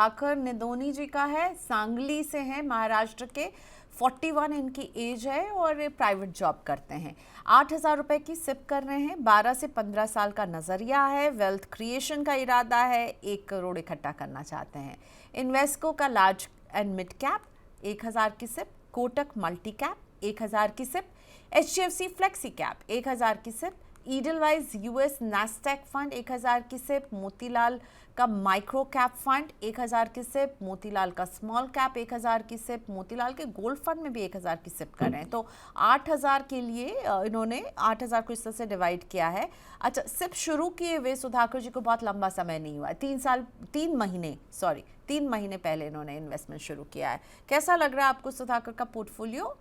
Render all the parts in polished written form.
सुधाकर निदोनी जी का है, सांगली से हैं, महाराष्ट्र के। 41 इनकी एज है और प्राइवेट जॉब करते हैं। 8,000 रुपए की सिप कर रहे हैं। 12 से 15 साल का नजरिया है। वेल्थ क्रिएशन का इरादा है। 1 करोड़ इकट्ठा करना चाहते हैं। इन्वेस्को का लार्ज एंड मिड कैप 1,000 की सिप, कोटक मल्टी कैप 1,000 की सिप, HDFC फ्लेक्सी कैप 1,000 की SIP, Edelweiss US Nasdaq fund 1,000 की सिप, मोतीलाल का माइक्रो कैप फंड 1,000 की सिप, मोतीलाल का स्मॉल कैप 1,000 की सिप, मोतीलाल के गोल्ड फंड में भी 1,000 की सिप कर रहे हैं। तो 8,000 के लिए इन्होंने 8,000 को इस तरह से डिवाइड किया है। अच्छा, सिप शुरू किए हुए सुधाकर जी को बहुत लंबा समय नहीं हुआ, 3 महीने पहले इन्होंने इन्वेस्टमेंट शुरू किया है। कैसा लग रहा है आपको सुधाकर का पोर्टफोलियो?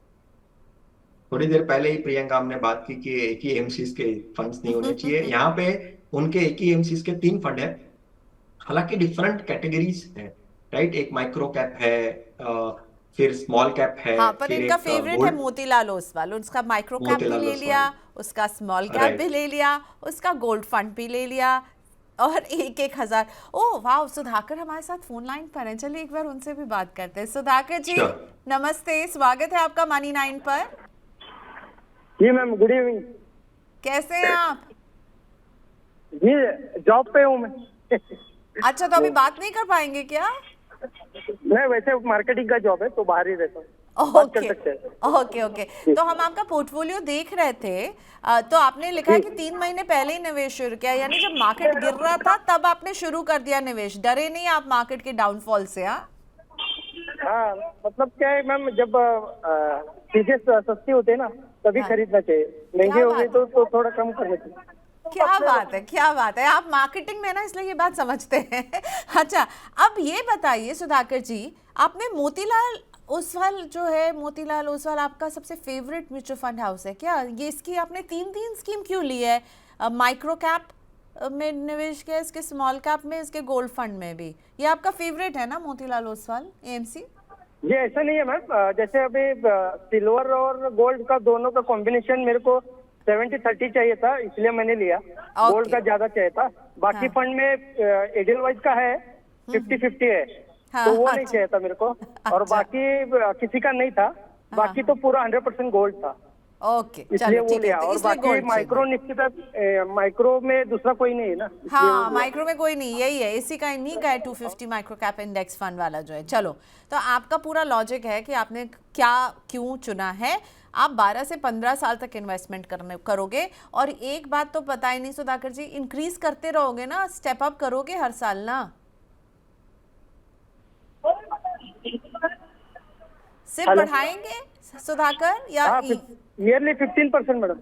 थोड़ी देर पहले ही प्रियंका हमने बात की कि एक ही एमसीज के फंड्स नहीं होने चाहिए। यहाँ पे उनके एक ही एमसीज के 3 फंड है, हालांकि डिफरेंट कैटेगरीज है, राइट। एक माइक्रो कैप है, फिर स्मॉल कैप है, हाँ, पर फिर इनका एक फेवरेट है गोल्ड, मोतीलाल ओसवाल। उसका माइक्रो कैप भी मोतीलाल ले लिया, ओसवाल, उसका स्मॉल कैप भी राइट। ले लिया, उसका गोल्ड फंड भी ले लिया, और 1,000। ओह वाह, सुधाकर हमारे साथ फोन लाइन पर हैं। चलिए एक बार उनसे भी बात करते हैं। सुधाकर जी श्योर। नमस्ते, स्वागत है आपका मनी 9 पर। जी मैम, गुड इवनिंग। कैसे हैं आप? जी जॉब पे हूँ मैं। अच्छा, तो अभी बात नहीं कर पाएंगे क्या? मैं वैसे मार्केटिंग का जॉब है तो बाहर ही रहता हूँ, बात कर ओके सकते हैं। Okay okay. तो हम आपका पोर्टफोलियो देख रहे थे। तो आपने लिखा है कि 3 महीने पहले ही निवेश शुरू किया, यानी जब मार्केट गिर रहा था तब आपने शुरू कर दिया निवेश। डरे नहीं आप मार्केट के डाउनफॉल से? हाँ, मतलब क्या है मैम, जब चीजें सस्ती होती है ना तभी हाँ। खरीदना चाहिए, महंगे क्या हो गए बात तो थोड़ा कम करना चाहिए। क्या बात है, क्या बात है। आप मार्केटिंग में ना, इसलिए ये बात समझते हैं। अच्छा, अब ये बताइए सुधाकर जी, आपने मोतीलाल ओसवाल जो है, मोतीलाल ओसवाल आपका सबसे फेवरेट म्यूचुअल फंड हाउस है क्या? ये इसकी आपने 3 स्कीम क्यों ली है? माइक्रो कैप में निवेश किया, इसके स्मॉल कैप में, इसके गोल्ड फंड में भी। ये आपका फेवरेट है ना मोतीलाल ओसवाल AMC? ये ऐसा नहीं है मैम, जैसे अभी सिल्वर और गोल्ड का दोनों का कॉम्बिनेशन मेरे को 70-30 चाहिए था, इसलिए मैंने लिया। गोल्ड का ज्यादा चाहिए था। बाकी हाँ। फंड में एडलवाइज का है 50-50 है, हाँ, तो वो नहीं अच्छा। चाहिए था मेरे को। और अच्छा। बाकी किसी का नहीं था, बाकी तो पूरा 100% गोल्ड था, ओके, इसलिए चलो वो ठीक है, लिया। तो और इसलिए बाकी गोल्ड माइक्रो चाहिए। निफ्टी का माइक्रो में दूसरा कोई नहीं है ना, इसलिए वो हाँ, लिया। माइक्रो में कोई नहीं, यही है, इसी का इन्हीं का है 250 माइक्रो कैप इंडेक्स फंड वाला जो है। चलो, तो आपका पूरा लॉजिक है कि आपने क्या क्यों चुना है। आप 12 से 15 साल तक इन्वेस्टमेंट करोगे। और एक बात तो पता ही नहीं सुधाकर जी, इंक्रीज करते रहोगे ना, स्टेप अप करोगे हर साल ना? सिर्फ बढ़ाएंगे सुधाकर या हाँ, ईयरली 15% मैडम।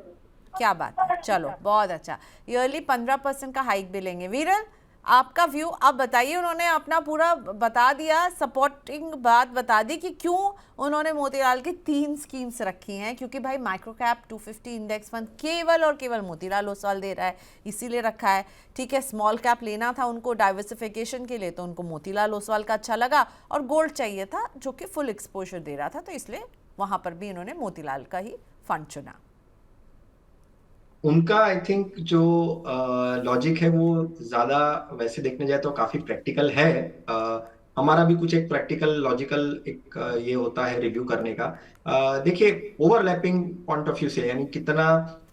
क्या बात है, चलो बहुत अच्छा। ईयरली 15% का हाइक भी लेंगे। वीरल, आपका व्यू अब बताइए। उन्होंने अपना पूरा बता दिया, सपोर्टिंग बात बता दी कि क्यों उन्होंने मोतीलाल की 3 स्कीम्स रखी हैं। क्योंकि भाई माइक्रो कैप 250 इंडेक्स फंड केवल और केवल मोतीलाल ओसवाल दे रहा है, इसीलिए रखा है। ठीक है, स्मॉल कैप लेना था उनको डाइवर्सिफिकेशन के लिए, तो उनको मोतीलाल ओसवाल का अच्छा लगा। और गोल्ड चाहिए था जो कि फुल एक्सपोजर दे रहा था, तो इसलिए वहां पर भी इन्होंने मोतीलाल का ही फंड चुना। उनका आई थिंक जो लॉजिक है वो ज्यादा, वैसे देखने जाए तो काफी प्रैक्टिकल है। हमारा भी कुछ एक प्रैक्टिकल लॉजिकल एक ये होता है रिव्यू करने का। देखिए, ओवरलैपिंग पॉइंट ऑफ व्यू से, यानी कितना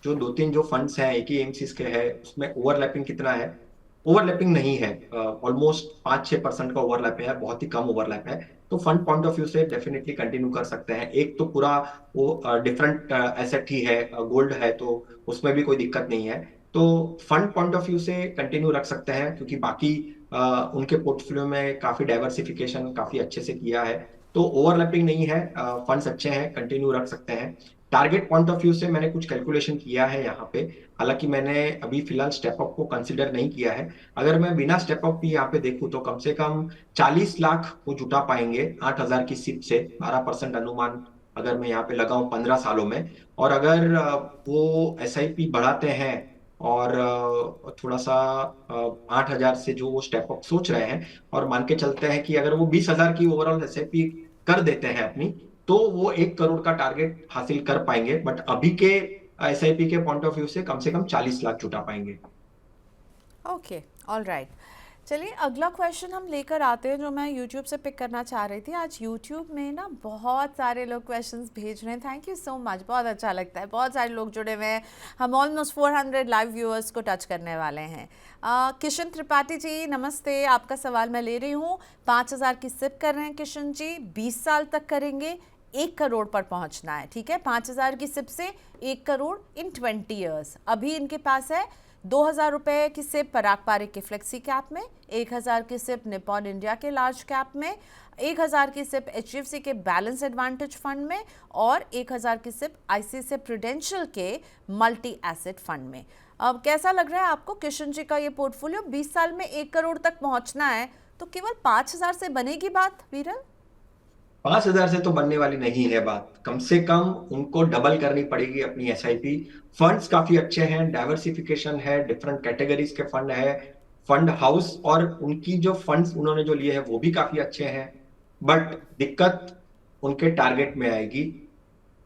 जो 2-3 जो फंड्स हैं एक ही एमसीज के हैं, उसमें ओवरलैपिंग कितना है। ओवरलैपिंग नहीं है, ऑलमोस्ट 5-6% का ओवरलैप है, बहुत ही कम ओवरलैप है। तो फंड पॉइंट ऑफ व्यू से डेफिनेटली कंटिन्यू कर सकते हैं। एक तो पूरा वो डिफरेंट एसेट ही है, गोल्ड है, तो उसमें भी कोई दिक्कत नहीं है। तो फंड पॉइंट ऑफ व्यू से कंटिन्यू रख सकते हैं, क्योंकि बाकी उनके पोर्टफोलियो में काफी डाइवर्सिफिकेशन काफी अच्छे से किया है। तो ओवरलैपिंग नहीं है, फंड्स अच्छे हैं, कंटिन्यू रख सकते हैं। टारगेट पॉइंट ऑफ व्यू से मैंने कुछ कैलकुलेशन किया है यहाँ पे। हालांकि मैंने अभी फिलहाल स्टेप अप को कंसिडर नहीं किया है। अगर मैं बिना स्टेप अप भी यहाँ पे देखूं तो कम से कम 40 लाख को जुटा पाएंगे 8,000 की सिप से। 12% अनुमान अगर मैं यहाँ पे लगाऊं 15 सालों में, और अगर वो एसआईपी बढ़ाते हैं और थोड़ा सा 8,000 से जो वो स्टेप अप सोच रहे हैं, और मान के चलते हैं कि अगर वो 20,000 की ओवरऑल एसआईपी कर देते हैं अपनी, तो वो 1 करोड़ का टारगेट हासिल कर पाएंगे। बट अभी के एसआईपी के पॉइंट ऑफ व्यू से कम 40 लाख जुटा पाएंगे। Okay, all right. चलिए अगला क्वेश्चन हम लेकर आते हैं जो मैं YouTube से पिक करना चाह रही थी। आज YouTube में ना बहुत सारे लोग क्वेश्चंस भेज रहे हैं, थैंक यू सो मच, बहुत अच्छा लगता है, बहुत सारे लोग जुड़े हुए हैं। हम ऑलमोस्ट 400 लाइव व्यूअर्स को टच करने वाले हैं। किशन त्रिपाठी जी नमस्ते, आपका सवाल मैं ले रही हूँ। 5000 की सिप कर रहे हैं किशन जी, 20 साल तक करेंगे, 1 करोड़ पर पहुँचना है, ठीक है। 5000 की सिप से 1 करोड़ इन 20 ईयर्स। अभी इनके पास है 2000 रुपये की सिप पराग पारिक के फ्लेक्सी कैप में, 1000 की सिप निपॉन इंडिया के लार्ज कैप में, 1000 की सिप HDFC के बैलेंस एडवांटेज फंड में और 1000 की सिप ICICI प्रूडेंशियल के मल्टी एसेट फंड में। अब कैसा लग रहा है आपको किशन जी का ये पोर्टफोलियो? 20 साल में 1 करोड़ तक पहुंचना है तो केवल 5000 से बनेगी बात वीरल? 5,000 से तो बनने वाली नहीं है बात, कम से कम उनको डबल करनी पड़ेगी अपनी SIP। फंड्स काफी अच्छे हैं, डाइवर्सिफिकेशन है, डिफरेंट कैटेगरीज के फंड है, फंड हाउस और उनकी जो फंड्स उन्होंने जो लिए हैं वो भी काफी अच्छे हैं। बट दिक्कत उनके टारगेट में आएगी।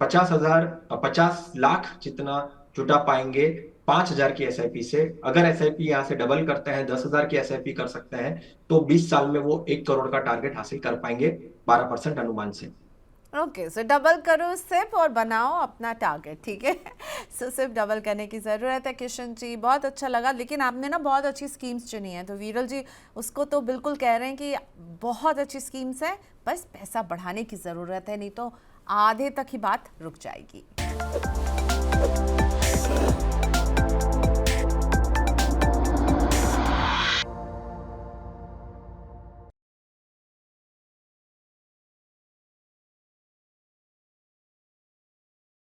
50 लाख जितना जुटा पाएंगे 5,000 की SIP से। अगर SIP यहाँ से डबल करते हैं, 10,000 की SIP कर सकते हैं, तो 20 साल में वो 1 करोड़ का टारगेट हासिल कर पाएंगे 12% अनुमान से। ओके, सो डबल करो सिप और बनाओ अपना टारगेट, ठीक है। सो सिप डबल करने की ज़रूरत है किशन जी, बहुत अच्छा लगा। लेकिन आपने ना बहुत अच्छी स्कीम्स चुनी है, तो वीरल जी उसको तो बिल्कुल कह रहे हैं कि बहुत अच्छी स्कीम्स हैं, बस पैसा बढ़ाने की ज़रूरत है, नहीं तो आधे तक ही बात रुक जाएगी।